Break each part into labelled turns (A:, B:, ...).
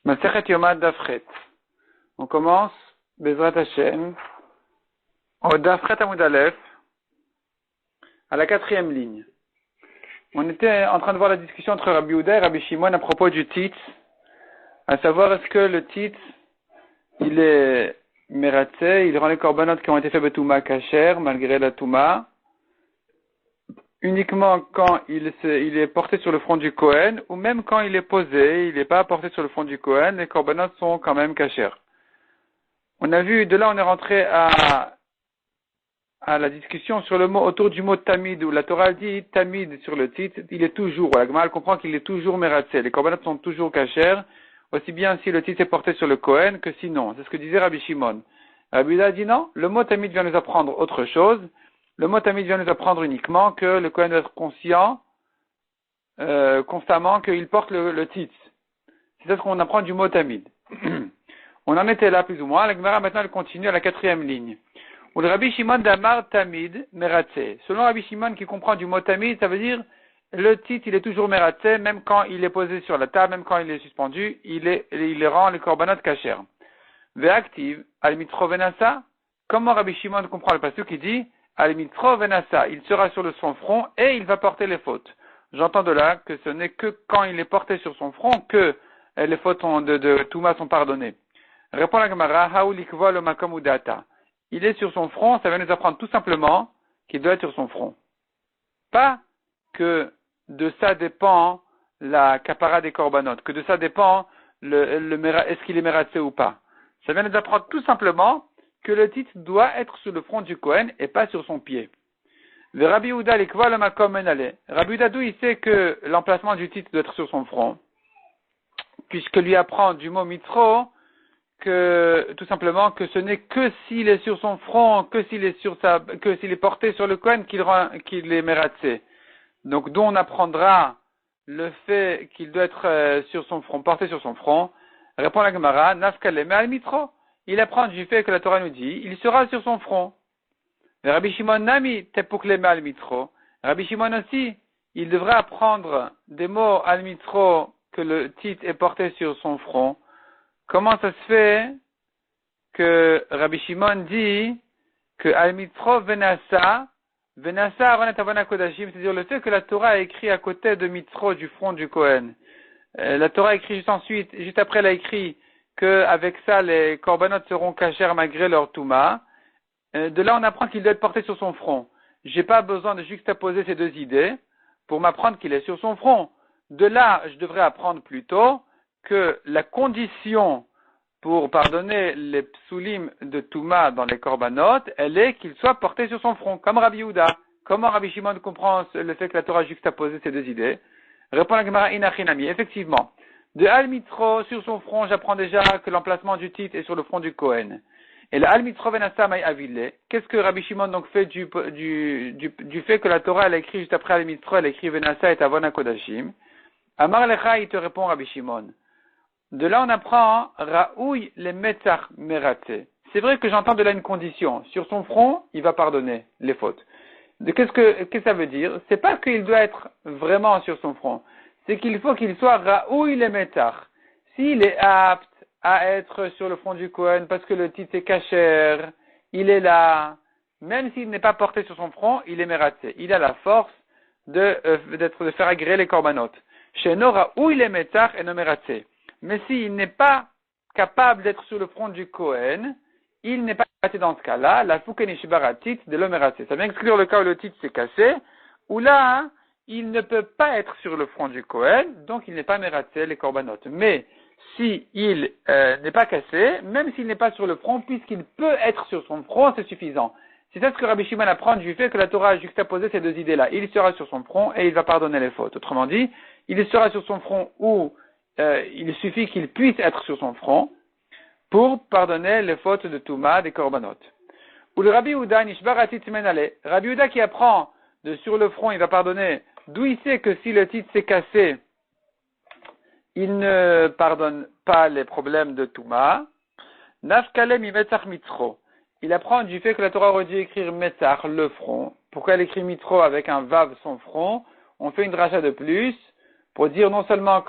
A: Masechet Yomad Dafret. On commence, Bezrat Hashem, au Dafret Amud Aleph, à la 4e ligne. On était en train de voir la discussion entre Rabbi Yehuda et Rabbi Shimon à propos du Tzitz, à savoir est-ce que le Tzitz, il est Meratzeh, il rend les korbanot qui ont été faits Betouma Kacher, malgré la Touma, uniquement quand il est porté sur le front du Kohen, ou même quand il est posé, il n'est pas porté sur le front du Kohen, les korbanot sont quand même Kacher. On a vu, de là on est rentré à la discussion sur le mot, autour du mot tamid, où la Torah dit tamid sur le tzitz, il est toujours, la Gemara comprend qu'il est toujours meratzeh, les korbanot sont toujours kasher, aussi bien si le tzitz est porté sur le Kohen que sinon. C'est ce que disait Rabbi Shimon. Rabbi Yehuda dit non, le mot tamid vient nous apprendre autre chose. Le mot tamid vient nous apprendre uniquement que le Kohen doit être conscient, constamment, qu'il porte le tzitz. C'est ça ce qu'on apprend du mot tamid. On en était là plus ou moins. La Gemara maintenant elle continue à la 4e ligne. Ou le Rabbi Shimon d'Amar Tamid Meratzeh. Selon Rabbi Shimon qui comprend du mot Tamid, ça veut dire le titre il est toujours Meratzeh, même quand il est posé sur la table, même quand il est suspendu, il rend les korbanot kasher. Ve'aktiv al mitro venasa. Comment Rabbi Shimon comprend le passage qui dit al mitro venasa, il sera sur son front et il va porter les fautes. J'entends de là que ce n'est que quand il est porté sur son front que les fautes de Touma sont pardonnées. Répond la Gemara, Haou likva lo makom udata. Il est sur son front, ça va nous apprendre tout simplement qu'il doit être sur son front. Pas que de ça dépend la kapara des korbanot, que de ça dépend est-ce qu'il est meratzeh ou pas. Ça vient nous apprendre tout simplement que le titre doit être sur le front du Kohen et pas sur son pied. Le Rabbi Yehuda likva lo makom menale. Rabbi Yehuda d'où il sait que l'emplacement du titre doit être sur son front, puisque lui apprend du mot mitro, que tout simplement que ce n'est que s'il est sur son front, que s'il est porté sur le Kohen qu'il est meratzeh. Donc d'où on apprendra le fait qu'il doit être sur son front, porté sur son front. Répond la Gemara, nafkale me al mitro. Il apprend du fait que la Torah nous dit, il sera sur son front. Mais Rabbi Shimon nami tepukle me al mitro. Rabbi Shimon aussi, il devrait apprendre des mots al mitro que le titre est porté sur son front. Comment ça se fait que Rabbi Shimon dit que Al-Mitro Venasa Aronet Avona Kodashim, c'est-à-dire le fait que la Torah a écrit à côté de Mitro du front du Kohen. La Torah a écrit juste après elle a écrit qu'avec ça les korbanot seront kasher malgré leur Touma. De là on apprend qu'il doit être porté sur son front. J'ai pas besoin de juxtaposer ces deux idées pour m'apprendre qu'il est sur son front. De là je devrais apprendre plutôt que la condition pour pardonner les psulim de Touma dans les korbanot, elle est qu'il soit porté sur son front, comme Rabbi Yehuda. Comment Rabbi Shimon comprend le fait que la Torah juxtaposé ces deux idées? Répond la Gemara Inachinami. Effectivement, de Al-Mitro sur son front, j'apprends déjà que l'emplacement du titre est sur le front du Kohen. Et le Al-Mitro Venasa May Avile, qu'est-ce que Rabbi Shimon donc fait du fait que la Torah elle a écrit juste après Al-Mitro, elle a écrit Venasa et Avona Kodashim? Amar Lecha, il te répond Rabbi Shimon. De là, on apprend Raoui les Metzach Meratzeh. C'est vrai que j'entends de là une condition. Sur son front, il va pardonner les fautes. Qu'est-ce que ça veut dire? C'est pas qu'il doit être vraiment sur son front. C'est qu'il faut qu'il soit Raoui les Metzach. S'il est apte à être sur le front du Kohen parce que le titre est kasher, il est là. Même s'il n'est pas porté sur son front, il est Meratzeh. Il a la force de faire agréer les korbanot. Chez Nora, où il est Metzach et non Meratzeh. Mais s'il n'est pas capable d'être sur le front du Kohen, il n'est pas cassé dans ce cas-là, la foukenishibaratit de l'homme rassé. Ça vient exclure le cas où le titre s'est cassé, où là, il ne peut pas être sur le front du Kohen, donc il n'est pas meratzé les korbanot. Mais si il n'est pas cassé, même s'il n'est pas sur le front, puisqu'il peut être sur son front, c'est suffisant. C'est ça ce que Rabbi Shimon apprend du fait que la Torah a juxtaposé ces deux idées-là. Il sera sur son front et il va pardonner les fautes. Autrement dit, il sera sur son front où il suffit qu'il puisse être sur son front pour pardonner les fautes de Touma des korbanot. Ou le Rabbi Yehuda nishbaratit menale. Rabbi Yehuda qui apprend de sur le front, il va pardonner. D'où il sait que si le titre s'est cassé, il ne pardonne pas les problèmes de Touma. Nafkale mi metzach mitro. Il apprend du fait que la Torah aurait dû écrire metzach, le front. Pourquoi elle écrit mitro avec un vav son front? On fait une dracha de plus pour dire non seulement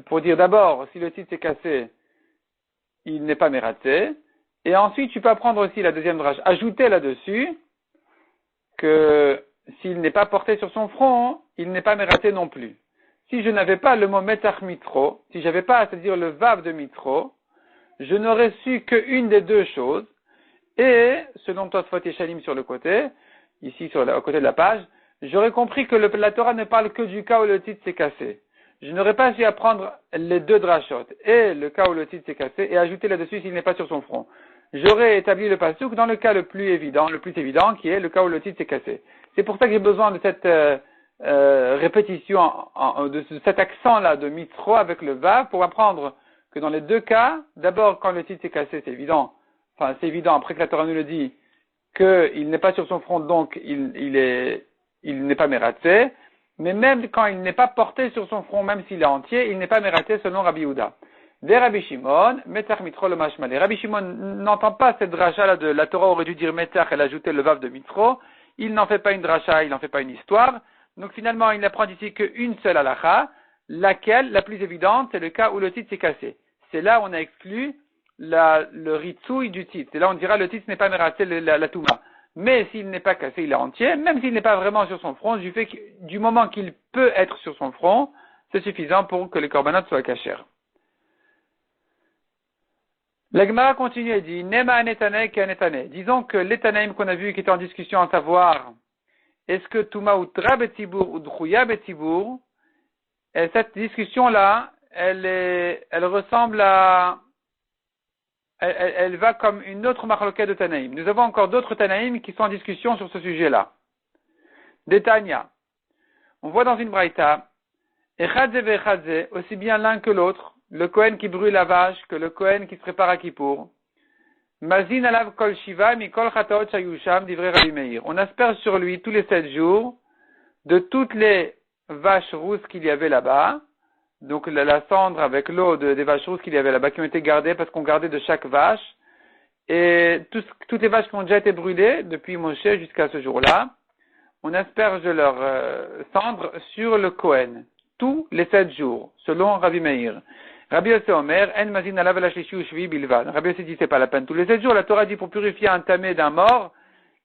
A: pour dire d'abord, si le titre s'est cassé, il n'est pas mératé, et ensuite tu peux apprendre aussi la deuxième drache, ajouter là-dessus que s'il n'est pas porté sur son front, il n'est pas mératé non plus. Si je n'avais pas le mot metach mitro, si j'avais pas, c'est-à-dire le vav de mitro, je n'aurais su qu'une des deux choses, et, selon Tosfot et Shalim sur le côté, ici au côté de la page, j'aurais compris que la Torah ne parle que du cas où le titre s'est cassé. Je n'aurais pas su apprendre les deux drachot, et le cas où le titre s'est cassé, et ajouter là-dessus s'il n'est pas sur son front. J'aurais établi le pasuk dans le cas le plus évident, qui est le cas où le titre s'est cassé. C'est pour ça que j'ai besoin de cette répétition, de cet accent-là de mitro avec le vav, pour apprendre que dans les deux cas, d'abord quand le titre s'est cassé, c'est évident après que la Torah nous le dit, qu'il n'est pas sur son front, donc il n'est pas mératé, mais même quand il n'est pas porté sur son front, même s'il est entier, il n'est pas mératé selon Rabbi Yehuda. Des Rabbi Shimon, Metach Mitro le Mashmalé. Rabbi Shimon n'entend pas cette dracha-là de la Torah aurait dû dire Metach, elle a ajouté le vav de Mitro, il n'en fait pas une dracha, il n'en fait pas une histoire, donc finalement il n'apprend ici qu'une seule halakha, laquelle, la plus évidente, c'est le cas où le titre s'est cassé. C'est là où on a exclu le ritsouille du titre. Et là, on dira le titre n'est pas mératé la touma. Mais s'il n'est pas cassé, il est entier. Même s'il n'est pas vraiment sur son front, du moment qu'il peut être sur son front, c'est suffisant pour que les corbanotes soient cachers. La Gemara continue et dit, Nema anetane ke anetane. Disons que l'étanaïm qu'on a vu qui était en discussion à savoir, est-ce que touma ou tra betzibour ou drouya betzibour, et cette discussion-là, elle ressemble à elle va comme une autre marloquette de Tanaïm. Nous avons encore d'autres Tanaïm qui sont en discussion sur ce sujet-là. Détania. On voit dans une braïta, Echadze vechadze, aussi bien l'un que l'autre, le Kohen qui brûle la vache que le Kohen qui se prépare à Kippour. Mazin alav kol shiva mi kol chataot shayusham divrei Rabbi Meir. On asperge sur lui tous les 7 jours de toutes les vaches rousses qu'il y avait là-bas, donc la cendre avec l'eau des vaches rousses qu'il y avait là-bas, qui ont été gardées parce qu'on gardait de chaque vache, et toutes les vaches qui ont déjà été brûlées depuis Moshe jusqu'à ce jour-là, on asperge leur cendre sur le Kohen, tous les 7 jours, selon Rabbi Meir. Rabbi Yossi Omer, en mazin alav elashlishi ushvi bilvad. Rabbi Yossi dit c'est pas la peine. Tous les 7 jours, la Torah dit pour purifier un tamé d'un mort,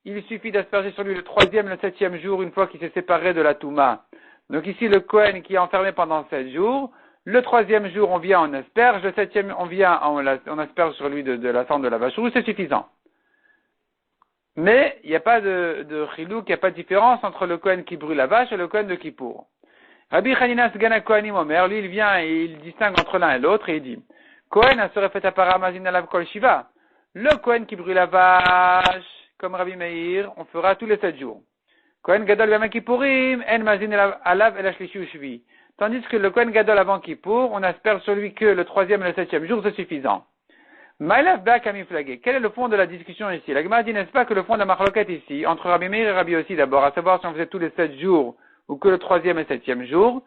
A: il suffit d'asperger sur lui le 3e, le 7e jour, une fois qu'il s'est séparé de la touma. Donc ici, le Kohen qui est enfermé pendant 7 jours, le 3e jour, on vient, on asperge, le 7e, on asperge sur lui de la cendre de la vache rouge, c'est suffisant. Mais, il n'y a pas de chilouk, il n'y a pas de différence entre le Kohen qui brûle la vache et le Kohen de Kippour. Rabbi Chanina Sgana Kohanim Omer, lui, il vient et il distingue entre l'un et l'autre et il dit, Kohen a serait fait à paramazin alav kol shiva. Le Kohen qui brûle la vache, comme Rabbi Meir, on fera tous les 7 jours. Kohen Gadol Yom Kippourim, en mazin alav el ashlishi ushvi. Tandis que le Kohen Gadol avant Kippour, on asperge sur lui que le 3e et le 7e jour, c'est suffisant. Ma'elav ba kamiflagé. Quel est le fond de la discussion ici? La Gemara dit, n'est-ce pas, que le fond de la marloquette ici, entre Rabbi Meir et Rabbi Yossi d'abord, à savoir si on faisait tous les 7 jours, ou que le 3e et 7e jour,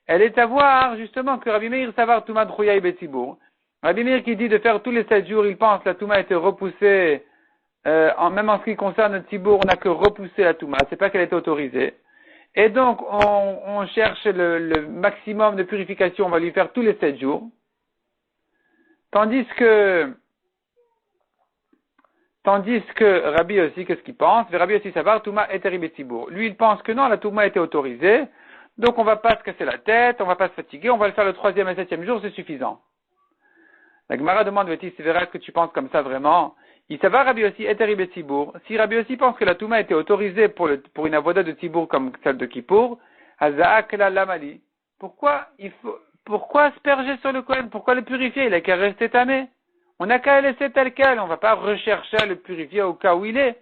A: elle est à voir, justement, que Rabbi Meir savoir Touma Drouya et Betsibour. Rabbi Meir qui dit de faire tous les 7 jours, il pense que la Touma a été repoussée, même en ce qui concerne le Tzibour, on n'a que repoussé la Touma, c'est pas qu'elle était autorisée. Et donc, on cherche le maximum de purification, on va lui faire tous les 7 jours. Tandis que Rabbi aussi, qu'est-ce qu'il pense? Rabbi aussi savoir Touma et Betsibour. Lui, il pense que non, la Touma a été autorisée, donc on va pas se casser la tête, on va pas se fatiguer, on va le faire le 3e et 7e jour, c'est suffisant. La Gemara demande, c'est vrai que tu penses comme ça vraiment? Il savoir Rabbi aussi et Betsibour. Si Rabbi aussi pense que la Touma a été autorisée pour une avoda de Tzibour comme celle de Kippour, Hazak la lamali. Pourquoi asperger sur le Kohen? Pourquoi le purifier? Il a qu'à rester tamé. On n'a qu'à le laisser tel quel. On va pas rechercher à le purifier au cas où il est.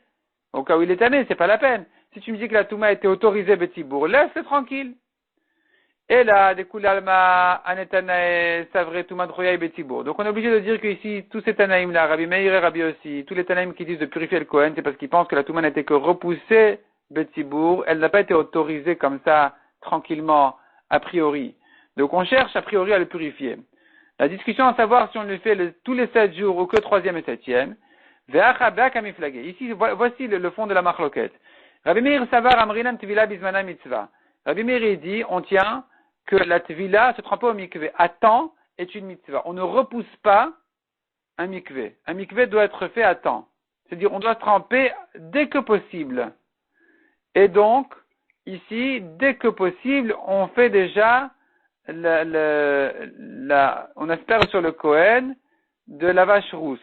A: Au cas où il est tamé, c'est pas la peine. Si tu me dis que la Touma a été autorisée Betsibour, laisse-le tranquille. Et là, des Koulalma, Anetanae, Savre, Touma Drouya et Betsibour. Donc on est obligé de dire que ici, tous ces Tanaïm là, Rabbi Meir et Rabbi aussi, tous les Tanaïm qui disent de purifier le Kohen, c'est parce qu'ils pensent que la Touma n'a été que repoussée Betsibour, elle n'a pas été autorisée comme ça, tranquillement, a priori. Donc on cherche a priori à le purifier. La discussion à savoir si on le fait tous les 7 jours ou que 3e et 7e. Ici, voici le fond de la marloquette. Rabbi Meir Savar Amrinan Tvila Bismana Mitzvah. Rabbi Meir dit, on tient que la tvila, se tremper au mikvé à temps, est une mitzvah. On ne repousse pas un mikvé. Un mikvé doit être fait à temps. C'est-à-dire, on doit se tremper dès que possible. Et donc, ici, dès que possible, on fait déjà on espère sur le Kohen de la vache rousse.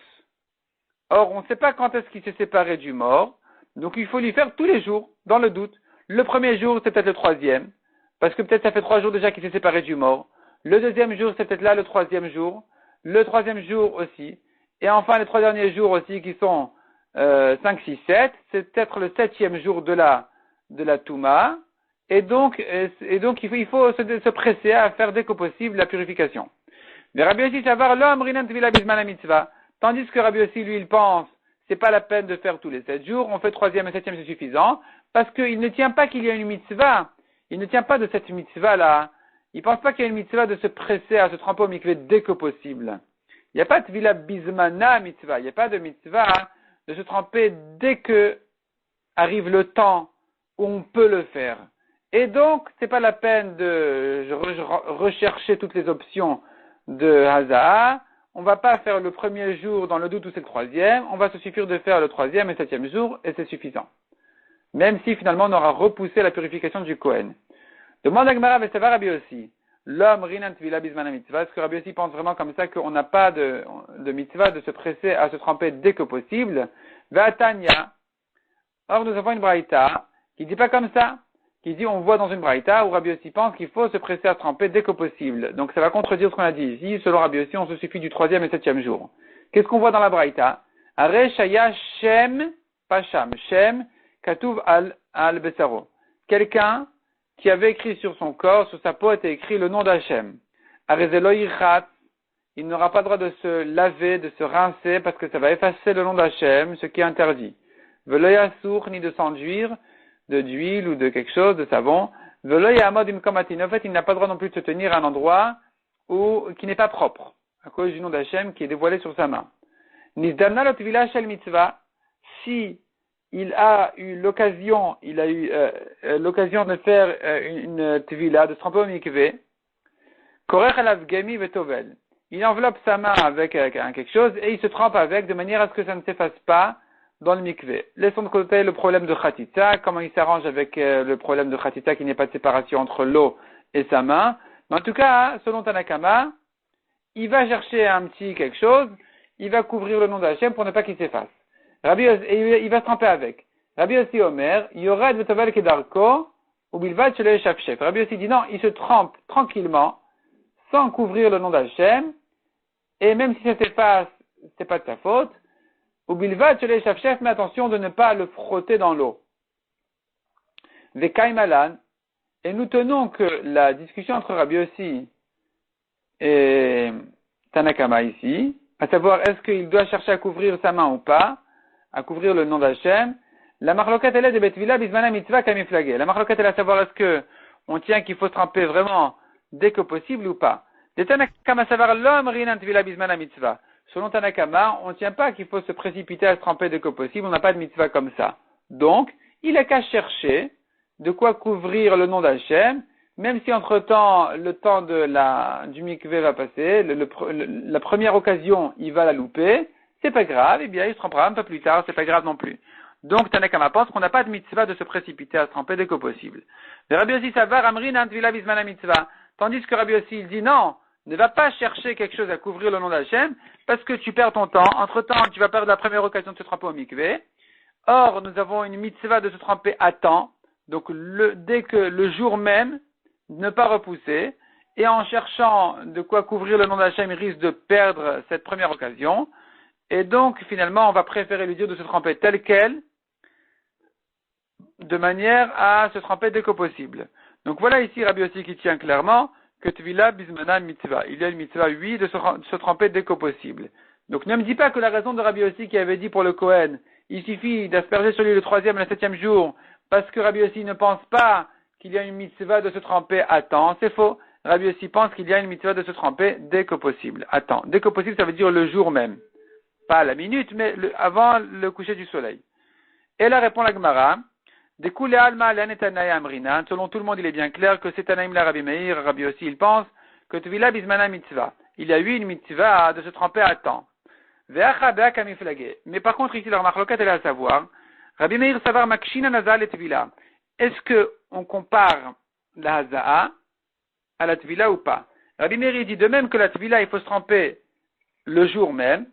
A: Or, on ne sait pas quand est-ce qu'il s'est séparé du mort, donc il faut lui faire tous les jours, dans le doute. Le premier jour, c'est peut-être le troisième, parce que peut-être ça fait 3 jours déjà qu'il s'est séparé du mort. Le deuxième jour, c'est peut-être là le troisième jour. Le troisième jour aussi. Et enfin, les 3 derniers jours aussi, qui sont 5, 6, 7, c'est peut-être le 7e jour de la Touma. Et donc il faut se presser à faire dès que possible la purification. Mais Rabbi Yossi savar l'homme rinan tvila bisman la mitzvah. Tandis que Rabbi Yossi, lui, il pense, c'est pas la peine de faire tous les 7 jours, on fait 3e et 7e, c'est suffisant, parce qu'il ne tient pas qu'il y a une mitzvah. Il ne tient pas de cette mitzvah-là. Il pense pas qu'il y a une mitzvah de se presser à se tremper au mikvé dès que possible. Il n'y a pas de tvila bismana mitzvah. Il n'y a pas de mitzvah de se tremper dès que arrive le temps où on peut le faire. Et donc, c'est pas la peine de rechercher toutes les options de Haza'a. On va pas faire le premier jour dans le doute où c'est le troisième. On va se suffire de faire le 3e et 7e jour et c'est suffisant. Même si finalement on aura repoussé la purification du Kohen. Demande à Gemara Vesava Rabbi Yossi. L'homme rinan tvila bismana mitzvah. Est-ce que Rabbi Yossi pense vraiment comme ça qu'on n'a pas de mitzvah de se presser à se tremper dès que possible? Vatanya. Or, nous avons une braïta qui dit pas comme ça. Qui dit, on voit dans une braïta où Rabbi Yossi pense qu'il faut se presser à se tremper dès que possible. Donc ça va contredire ce qu'on a dit ici. Selon Rabbi Yossi, on se suffit du 3e et 7e jour. Qu'est-ce qu'on voit dans la braïta? Are shaya shem, pas sham, shem, katuv al besaro. Quelqu'un qui avait écrit sur son corps, sur sa peau, était écrit le nom d'Hachem. Arezelo yichat, il n'aura pas le droit de se laver, de se rincer, parce que ça va effacer le nom d'Hachem, ce qui est interdit. Velo yasour, ni de s'enduire, d'huile ou de quelque chose, de savon. Velo yamod imkomatin. En fait, il n'a pas le droit non plus de se tenir à un endroit qui n'est pas propre, à cause du nom d'Hachem qui est dévoilé sur sa main. Nizdamna lo tvila shel mitzvah, si il a eu l'occasion, l'occasion de faire une tvila, de se tremper au mikvé, korech alav gemi vetovel. Il enveloppe sa main avec quelque chose et il se trempe avec de manière à ce que ça ne s'efface pas dans le mikvé. Laissons de côté le problème de Khatitsa, comment il s'arrange avec le problème de Khatitsa qu'il n'y ait pas de séparation entre l'eau et sa main. Mais en tout cas, selon Tanakama, il va chercher un petit quelque chose, il va couvrir le nom d'Hachem pour ne pas qu'il s'efface. Et il va se tremper avec. Rabbi Yossi Omer, Yored vetovel kedarko, ou bilvad shelo yeshafshef. Rabbi Yossi dit non, il se trempe tranquillement, sans couvrir le nom d'Hachem, et même si ça s'efface, c'est pas de sa faute. Ou bilvad shelo yeshafshef, mais attention de ne pas le frotter dans l'eau. Vekaim malan, et nous tenons que la discussion entre Rabbi Yossi et Tanakama ici, à savoir est-ce qu'il doit chercher à couvrir sa main ou pas, à couvrir le nom d'Hachem, la marlokat elle est de betvila bismana mitzvah kamiflagé. La marlokat elle est à savoir est-ce que on tient qu'il faut se tremper vraiment dès que possible ou pas. De Tanakama savoir l'homme rinan tvila bismana mitzvah. Selon Tanakama, on ne tient pas qu'il faut se précipiter à se tremper dès que possible, on n'a pas de mitzvah comme ça. Donc, il a qu'à chercher de quoi couvrir le nom d'Hachem, même si entre-temps, le temps du mikvé va passer, la première occasion, il va la louper, c'est pas grave, eh bien, il se trempera un peu plus tard, c'est pas grave non plus. Donc, Tanakama pense qu'on n'a pas de mitzvah de se précipiter à se tremper dès que possible. Mais Rabbi Yossi savar amrin antvila bismana mitzvah. Tandis que Rabbi Yossi, il dit non, ne va pas chercher quelque chose à couvrir le nom d'Hachem, parce que tu perds ton temps. Entre-temps, tu vas perdre la première occasion de se tremper au mikvé. Or, nous avons une mitzvah de se tremper à temps. Donc, dès que le jour même, ne pas repousser, et en cherchant de quoi couvrir le nom d'Hachem, il risque de perdre cette première occasion, et donc finalement on va préférer lui dire de se tremper tel quel, de manière à se tremper dès que possible. Donc voilà ici Rabbi Yossi qui tient clairement que Tvila Bismana Mitzvah, il y a une mitzvah, oui, de se tremper dès que possible. Donc ne me dis pas que la raison de Rabbi Yossi qui avait dit pour le Kohen, il suffit d'asperger sur lui le 3e et le 7e jour, parce que Rabbi Yossi ne pense pas qu'il y a une mitzvah de se tremper à temps, c'est faux. Rabbi Yossi pense qu'il y a une mitzvah de se tremper dès que possible, à temps. Dès que possible, ça veut dire le jour même. Pas à la minute, mais avant le coucher du soleil. Et là répond la Gemara, Découle alma l'an et Tanaï amrinan. Selon tout le monde, il est bien clair que c'est Tanaïm la Rabbi Meir, Rabbi aussi, il pense que Tvila bismana mitzvah. Il y a eu une mitzvah de se tremper à temps. Mais par contre, ici, la marloquette, elle est à savoir, Rabbi Meir savar makshina nazal et Tvila. Est-ce que on compare la haza'a à la Tvila ou pas? Rabbi Meir dit de même que la Tvila, il faut se tremper le jour même,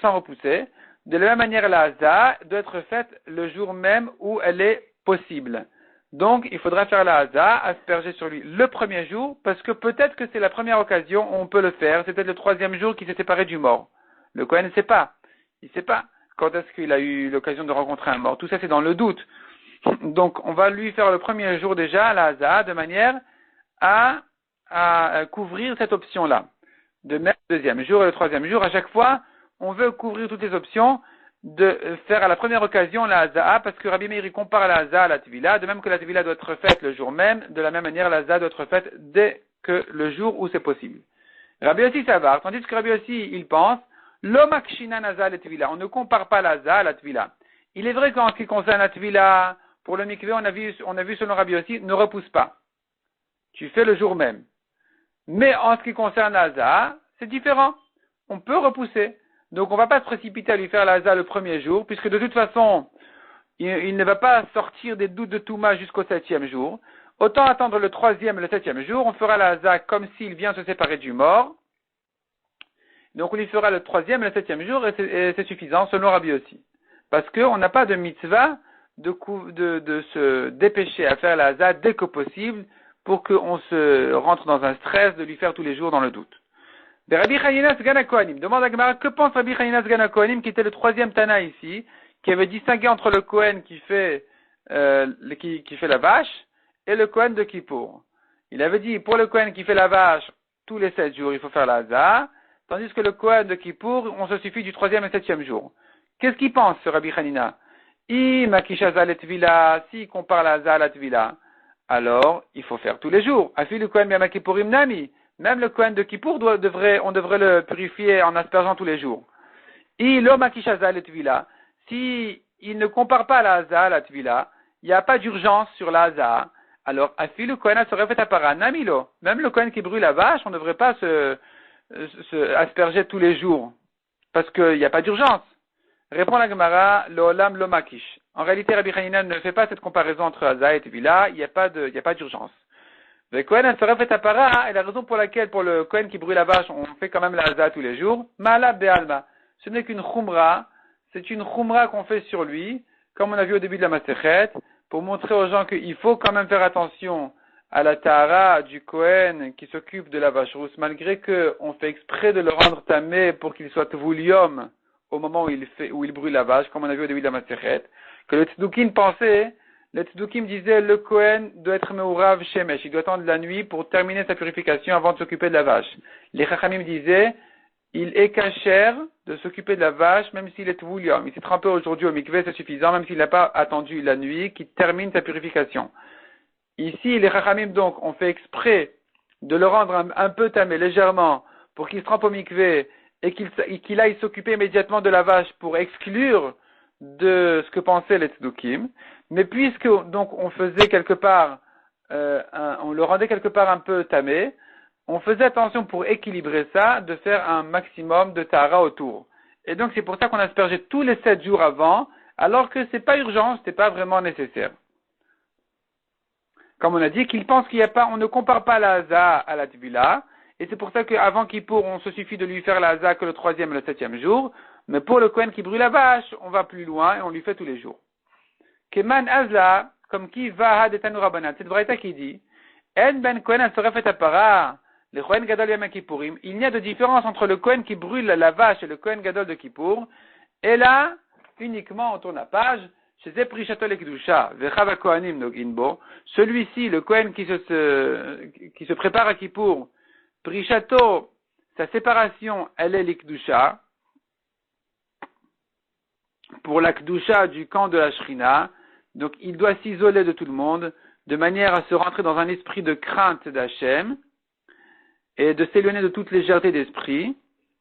A: sans repousser. De la même manière, la haza'a doit être faite le jour même où elle est possible. Donc, il faudra faire la haza'a, asperger sur lui le premier jour, parce que peut-être que c'est la première occasion où on peut le faire. C'est peut-être le troisième jour qui s'est séparé du mort. Le Kohen ne sait pas. Il ne sait pas quand est-ce qu'il a eu l'occasion de rencontrer un mort. Tout ça, c'est dans le doute. Donc, on va lui faire le premier jour déjà, la haza'a, de manière à couvrir cette option-là. De même, le deuxième jour et le troisième jour, à chaque fois, on veut couvrir toutes les options de faire à la première occasion la haza'a, parce que Rabbi Meir compare la haza'a à la tvila, de même que la tvila doit être faite le jour même, de la même manière la haza'a doit être faite dès que le jour où c'est possible. Rabbi aussi savar, tandis que Rabbi aussi, il pense, l'omakshina naza la tvila, on ne compare pas la haza'a à la tvila. Il est vrai qu'en ce qui concerne la tvila, pour le mikvé, on a vu selon Rabbi aussi, ne repousse pas. Tu fais le jour même. Mais en ce qui concerne la haza'a, c'est différent. On peut repousser. Donc on ne va pas se précipiter à lui faire la haza'a le premier jour, puisque de toute façon, il ne va pas sortir des doutes de Touma jusqu'au 7e jour. Autant attendre le 3e et le 7e jour, on fera la haza'a comme s'il vient se séparer du mort. Donc on lui fera le 3e et le 7e jour, et c'est suffisant, selon Rabbi aussi. Parce qu'on n'a pas de mitzvah de se dépêcher à faire la haza'a dès que possible, pour qu'on se rentre dans un stress de lui faire tous les jours dans le doute. De Rabbi Chanina Sgan Kohanim. Demande à Gemara, que pense Rabbi Chanina Sgan Kohanim, qui était le troisième Tana ici, qui avait distingué entre le Kohen qui fait la vache et le Kohen de Kippour. Il avait dit, pour le Kohen qui fait la vache, tous les 7 jours, il faut faire la haza'a, tandis que le Kohen de Kippour, on se suffit du 3e et 7e jour. Qu'est-ce qu'il pense, ce Rabbi Chanina? S'il compare la haza'a à la tvila, alors il faut faire tous les jours. Afi le Kohen Yom Kippourim Nami. Même le Kohen de Kippour, on devrait le purifier en aspergeant tous les jours. Si il ne compare pas la haza'a à la tvila, il n'y a pas d'urgence sur la haza'a, alors Afi le Kohen serait fait à Namilo. Même le Kohen qui brûle la vache, on ne devrait pas se asperger tous les jours, parce qu'il n'y a pas d'urgence. Répond la Gemara, l'olam lo makish. En réalité, Rabbi Chanina ne fait pas cette comparaison entre haza'a et tvila, il n'y a pas d'urgence. Le Kohen serait fait à para, et la raison pour laquelle, pour le Kohen qui brûle la vache, on fait quand même la haza'a tous les jours, ma'ala be'alma. Ce n'est qu'une khumra, c'est une khumra qu'on fait sur lui, comme on a vu au début de la Masechet, pour montrer aux gens qu'il faut quand même faire attention à la tahara du Kohen qui s'occupe de la vache rousse, malgré qu'on fait exprès de le rendre tamé pour qu'il soit tvulium au moment où il brûle la vache, comme on a vu au début de la Masechet, que le Tzdukim pensait. Le Tzdukim disait le Kohen doit être meurav shemesh, il doit attendre la nuit pour terminer sa purification avant de s'occuper de la vache. Les Chachamim disaient il est kasher de s'occuper de la vache même s'il est tvoulium. Il s'est trempé aujourd'hui au mikveh, c'est suffisant, même s'il n'a pas attendu la nuit, qu'il termine sa purification. Ici, les Chachamim donc ont fait exprès de le rendre un peu tamé légèrement pour qu'il se trempe au mikveh et qu'il aille s'occuper immédiatement de la vache pour exclure de ce que pensaient les Tzdukim. Mais puisque donc on faisait quelque part, on le rendait quelque part un peu tamé, on faisait attention pour équilibrer ça, de faire un maximum de tahara autour. Et donc c'est pour ça qu'on aspergeait tous les 7 jours avant, alors que c'est pas urgent, c'est pas vraiment nécessaire. Comme on a dit, qu'il pense qu'il n'y a pas, on ne compare pas la haza'a à la tvila, et c'est pour ça qu'avant Kippour, on se suffit de lui faire la haza'a que le 3e et le 7e jour, mais pour le Kohen qui brûle la vache, on va plus loin et on lui fait tous les jours. Keman Azla, comme qui va ha de Tanurabanat, c'est Braïta qui dit, En ben Kohen al serefet apara, le Kohen Gadol Yom Kippourim, il n'y a de différence entre le Kohen qui brûle la vache et le Kohen Gadol de Kippour, et là, uniquement, on tourne la page, chez Zeprishato Lekdusha, Vechava Kohanim Noginbo, celui-ci, le Kohen qui se prépare à Kippour, Prishato, sa séparation, elle est l'Ikdusha, pour la Kdusha du camp de la Shrina, donc il doit s'isoler de tout le monde, de manière à se rentrer dans un esprit de crainte d'Hachem, et de s'éloigner de toute légèreté d'esprit.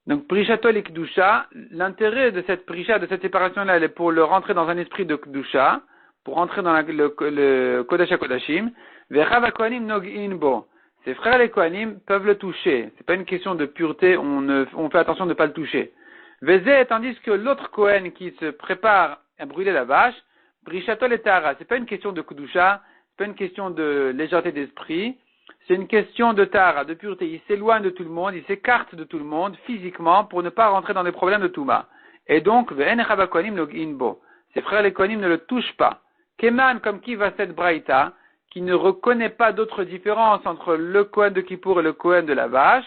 A: Donc Prishato l'Ikdusha, l'intérêt de cette Prisha, de cette séparation-là, elle est pour le rentrer dans un esprit de Kdusha, pour entrer dans le Kodesh HaKodashim. Vechav HaKohanim nog'in bo. Ses frères les Kohanim peuvent le toucher. C'est pas une question de pureté, on fait attention de ne pas le toucher. Vezé, tandis que l'autre Kohen qui se prépare à brûler la vache, Brishatol et Tahara. C'est pas une question de Kudusha, c'est pas une question de légèreté d'esprit, c'est une question de Tahara, de pureté. Il s'éloigne de tout le monde, il s'écarte de tout le monde physiquement pour ne pas rentrer dans les problèmes de Touma. Et donc, Ve'en Kohanim nog'in bo. Ses frères les Kohanim ne le touchent pas. Keman, comme qui va cette Braïta, qui ne reconnaît pas d'autre différence entre le Kohen de Kippour et le Kohen de la vache,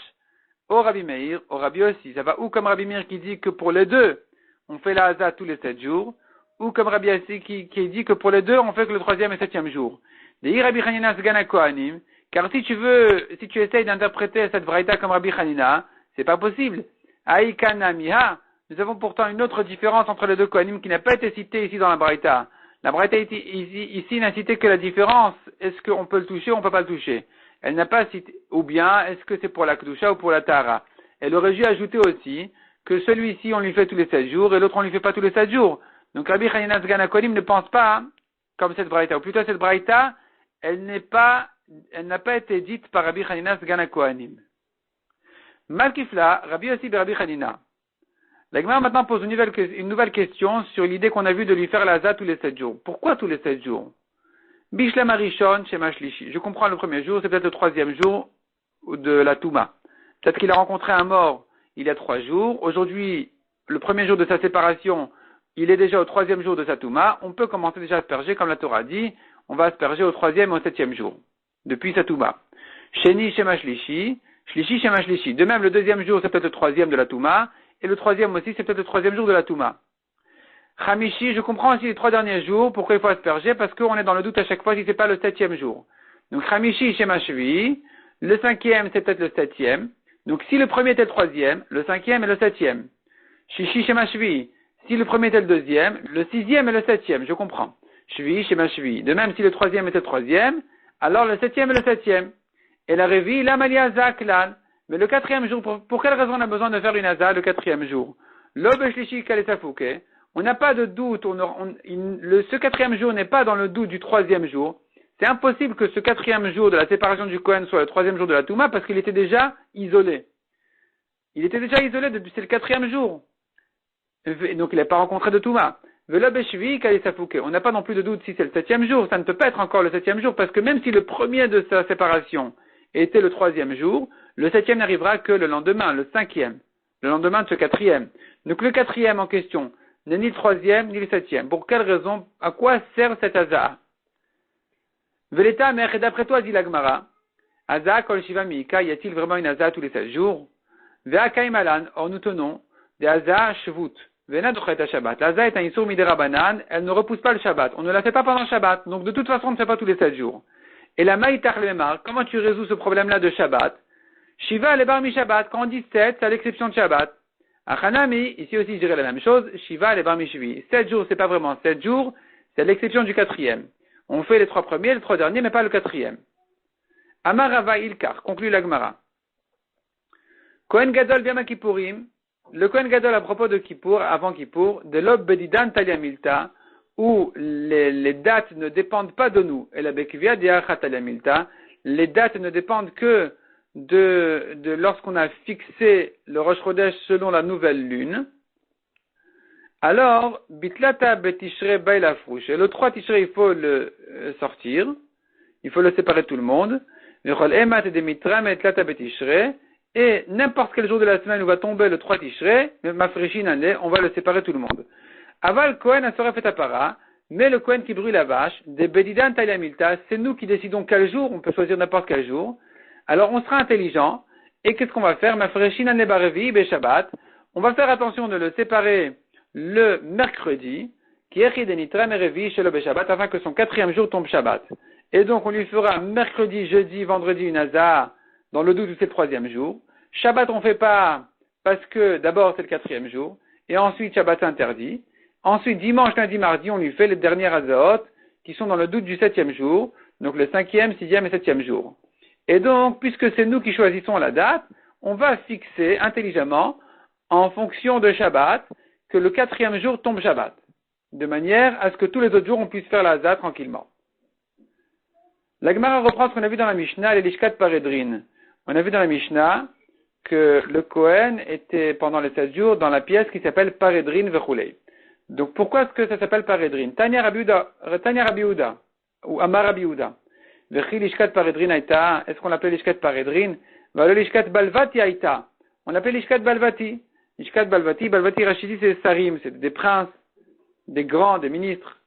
A: au Rabbi Meir, au Rabbi aussi. Ça va ou comme Rabbi Meir qui dit que pour les deux, on fait la Haza tous les 7 jours, ou comme Rabbi Assi qui dit que pour les deux, on fait que le 3e et 7e jour. Des Rabbi Hanina Sgana Kohanim, car si tu essayes d'interpréter cette Braïta comme Rabbi Hanina, c'est pas possible. Aïkana Miha, nous avons pourtant une autre différence entre les deux Kohanim qui n'a pas été citée ici dans la Braïta. La Braïta ici n'a cité que la différence. Est-ce qu'on peut le toucher ou on peut pas le toucher? Elle n'a pas cité, ou bien est-ce que c'est pour la Kedusha ou pour la Tahara? Elle aurait dû ajouter aussi que celui-ci on lui fait tous les 7 jours et l'autre on lui fait pas tous les 7 jours. Donc Rabbi Hanina Sgana Kohanim ne pense pas comme cette Braïta. Ou plutôt cette Braïta, elle n'a pas été dite par Rabbi Hanina Sgana Kohanim. Malkifla, Rabbi aussi Rabbi Hanina. La Gemara maintenant pose une nouvelle question sur l'idée qu'on a vue de lui faire la Haza tous les 7 jours. Pourquoi tous les 7 jours? Bishlam Arishon, Shema Shlishi. Je comprends le premier jour, c'est peut-être le 3e jour de la Touma. Peut-être qu'il a rencontré un mort il y a 3 jours. Aujourd'hui, le premier jour de sa séparation, il est déjà au 3e jour de sa Touma. On peut commencer déjà à asperger, comme la Torah dit. On va asperger au 3e et au 7e jour, depuis sa Touma. Sheni, Shema Shlishi. Shlishi, Shema Shlishi. De même, le 2e jour, c'est peut-être le 3e de la Touma. Et le 3e aussi, c'est peut-être le 3e jour de la Touma. Chamishi, je comprends aussi les 3 derniers jours, pourquoi il faut asperger, parce qu'on est dans le doute à chaque fois si c'est pas le 7e jour. Donc, Chamishi, Shema Shvi, le 5e, c'est peut-être le 7e. Donc, si le premier était le 3e, le 5e est le 7e. Shishi, Shema Shvi, si le premier était le 2e, le 6e est le 7e, je comprends. Shvi, Shema Shvi. De même, si le 3e était le 3e, alors le 7e est le 7e. Et la Révi, la Malia Zaklan. Mais le 4e jour, pour quelle raison on a besoin de faire une Haza le 4e jour? L'Obeshlishi Kalesafouke. On n'a pas de doute, ce 4e jour n'est pas dans le doute du 3e jour. C'est impossible que ce 4e jour de la séparation du Kohen soit le 3e jour de la Touma parce qu'il était déjà isolé. Il était déjà isolé depuis, c'est le 4e jour. Et donc il n'a pas rencontré de Touma. On n'a pas non plus de doute si c'est le 7e jour. Ça ne peut pas être encore le 7e jour parce que même si le premier de sa séparation était le 3e jour, le 7e n'arrivera que le lendemain, le 5e. Le lendemain de ce 4e. Donc le 4e en question n'est ni le 3e, ni le 7e. Pour quelle raison? À quoi sert cet Haza? Veleta, mais d'après toi, dit la Gemara, Haza kol shiva miika, y a-t-il vraiment une Haza tous les 7 jours? Ve'akaim alan, or nous tenons, des Haza shvut. Ve'na dochet Shabbat. La Haza est un isur midera banan, elle ne repousse pas le Shabbat. On ne la fait pas pendant le Shabbat. Donc de toute façon, on ne fait pas tous les 7 jours. Et la maïtach lemar, comment tu résous ce problème-là de Shabbat? Shiva le bar mi Shabbat, quand on dit 7, c'est à l'exception de Shabbat. Achanami, ici aussi je dirais la même chose, Shiva le bar mi Shvi. 7 jours, c'est pas vraiment 7 jours, c'est à l'exception du 4e. On fait les 3 premiers, les 3 derniers, mais pas le 4e. Amar Rava Ilkar, conclut la Gemara. Kohen Gadol Biama Kippourim, le Kohen Gadol à propos de Kippour, avant Kippour, de l'Ob Bedidan Talia Milta, où les dates ne dépendent pas de nous, et la Bekivia Diachat Talia Milta, les dates ne dépendent que de lorsqu'on a fixé le Rosh Chodesh selon la nouvelle lune. Alors, Bitlata Betishre Bailafrouche. Le 3 Tishrei, il faut le sortir. Il faut le séparer de tout le monde. Et n'importe quel jour de la semaine où va tomber le 3 Tishrei, on va le séparer de tout le monde. Aval Kohen Asoref et Apara, mais le Kohen qui brûle la vache, des Bedidan Talia Milta, c'est nous qui décidons quel jour, on peut choisir n'importe quel jour. Alors on sera intelligent, et qu'est-ce qu'on va faire? On va faire attention de le séparer le mercredi, afin que son 4e jour tombe Shabbat. Et donc on lui fera mercredi, jeudi, vendredi une Haza dans le doute où c'est le 3e jour. Shabbat on fait pas parce que d'abord c'est le 4e jour, et ensuite Shabbat interdit. Ensuite dimanche, lundi, mardi on lui fait les dernières Hazaot qui sont dans le doute du 7e jour, donc le 5e, 6e et 7e jour. Et donc, puisque c'est nous qui choisissons la date, on va fixer intelligemment, en fonction de Shabbat, que le 4e jour tombe Shabbat. de manière à ce que tous les autres jours on puisse faire la Hazah tranquillement. La Gemara reprend ce qu'on a vu dans la Mishnah, les Lishkat Paredrin. On a vu dans la Mishnah que le Kohen était pendant les 16 jours dans la pièce qui s'appelle Paredrin Vechulei. Donc pourquoi est-ce que ça s'appelle Paredrin? Tanya Rabbi Yehuda, ou Amar Rabbi Yehuda. Vechi Lishkat Paredrin Aïta, est-ce qu'on l'appelait Lishkat Paredrin? Valo Lishkat Balvati Aïta. On l'appelait Lishkat Balvati. Lishkat Balvati, Balvati Rachidi c'est des sarim, c'est des princes, des grands, des ministres.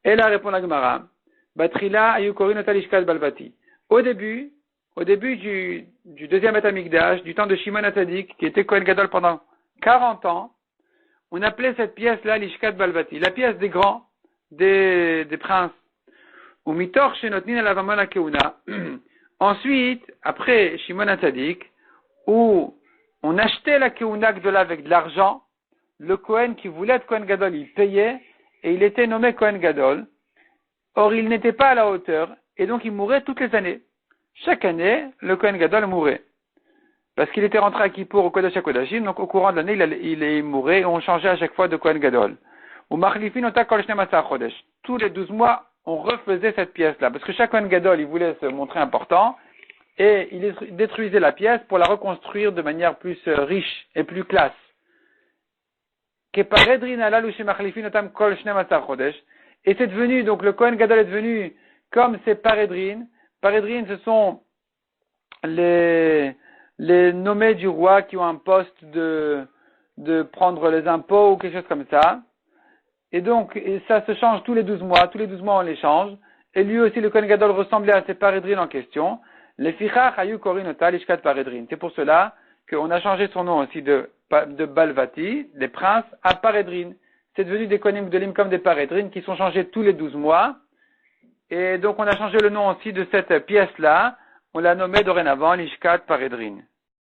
A: Et là répond la Gemara. Batrila ayukorinota lishkat balvati. Au début du deuxième Beth Amikdash, du temps de Shimon HaTzadik, qui était Kohen Gadol pendant 40 ans, on appelait cette pièce-là lishkat balvati, la pièce des grands, des princes. Ou mitor shenotnin alavamon hakeuna. Ensuite, après Shimon HaTzadik, où on achetait la keuna gdola avec de l'argent, le Kohen qui voulait être Kohen Gadol, il payait, et il était nommé Kohen Gadol. Or, il n'était pas à la hauteur, et donc il mourait toutes les années. Chaque année, le Kohen Gadol mourait. Parce qu'il était rentré à Kippour au Kodesh HaKodashim, donc au courant de l'année, il mourait, et on changeait à chaque fois de Kohen Gadol. Ou Machlifin Ota Kol 12 Chodesh. Tous les 12 mois, on refaisait cette pièce-là, parce que chaque Kohen Gadol, il voulait se montrer important, et il détruisait la pièce pour la reconstruire de manière plus riche et plus classe. Et c'est devenu, donc le Kohen Gadol est devenu comme ces parédrines. Parédrines, ce sont les nommés du roi qui ont un poste de prendre les impôts ou quelque chose comme ça. Et donc, ça se change tous les 12 mois. Tous les 12 mois, on les change. Et lui aussi, le Kohen Gadol ressemblait à ces parédrines en question. Les fichach hayu korinota lishkat parédrines. C'est pour cela qu'on a changé son nom aussi de Balvati, des princes, à parédrines. C'est devenu des Kohanim Gdolim comme des parédrines qui sont changés tous les 12 mois. Et donc, on a changé le nom aussi de cette pièce-là. On l'a nommée dorénavant lishkat parédrine.